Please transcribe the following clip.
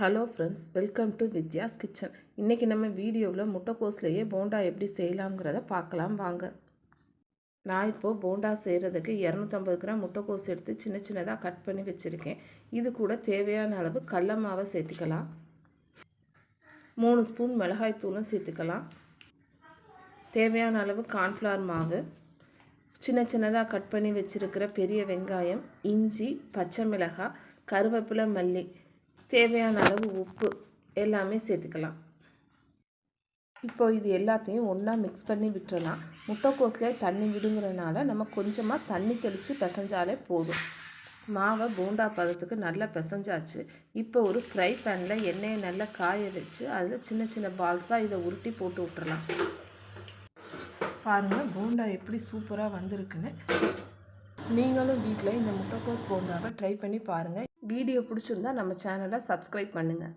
Hello friends, welcome to Vidya's kitchen. இன்றைக்கி நம்ம வீடியோவில் முட்டைக்கோஸ்லேயே போண்டா எப்படி செய்யலாம்ங்கிறத பார்க்கலாம் வாங்க. நான் இப்போது போண்டா செய்கிறதுக்கு 250 கிராம் முட்டைக்கோஸ் எடுத்து சின்ன சின்னதாக கட் பண்ணி வச்சுருக்கேன். இது கூட தேவையான அளவு கடல மாவை சேர்த்துக்கலாம். 3 ஸ்பூன் மிளகாய் தூளும் சேர்த்துக்கலாம். தேவையான அளவு கார்ன்ஃப்ளவர் மாவு, சின்ன சின்னதாக கட் பண்ணி வச்சுருக்கிற பெரிய வெங்காயம், இஞ்சி, பச்சை மிளகாய், கருவேப்பிலை, மல்லி, தேவையான அளவு உப்பு எல்லாமே சேர்த்துக்கலாம். இப்போ இது எல்லாத்தையும் ஒன்றா மிக்ஸ் பண்ணி விட்டுறலாம். முட்டைக்கோஸ்லேயே தண்ணி விடுங்கிறனால நம்ம கொஞ்சமாக தண்ணி தெளித்து பிசைஞ்சாலே போதும். மாவை போண்டா பதத்துக்கு நல்லா பிசைஞ்சாச்சு. இப்போ ஒரு ஃப்ரை பேனில் எண்ணெயை நல்லா காய வச்சு அதில் சின்ன சின்ன பால்ஸாக இதை உருட்டி போட்டு விட்டுறலாம். பாருங்கள் போண்டா எப்படி சூப்பராக வந்திருக்குன்னு. நீங்களும் வீட்டில் இந்த முட்டைக்கோஸ் போண்டாவை ட்ரை பண்ணி பாருங்கள். வீடியோ பிடிச்சிருந்தா நம்ம சேனலை சப்ஸ்கிரைப் பண்ணுங்கள்.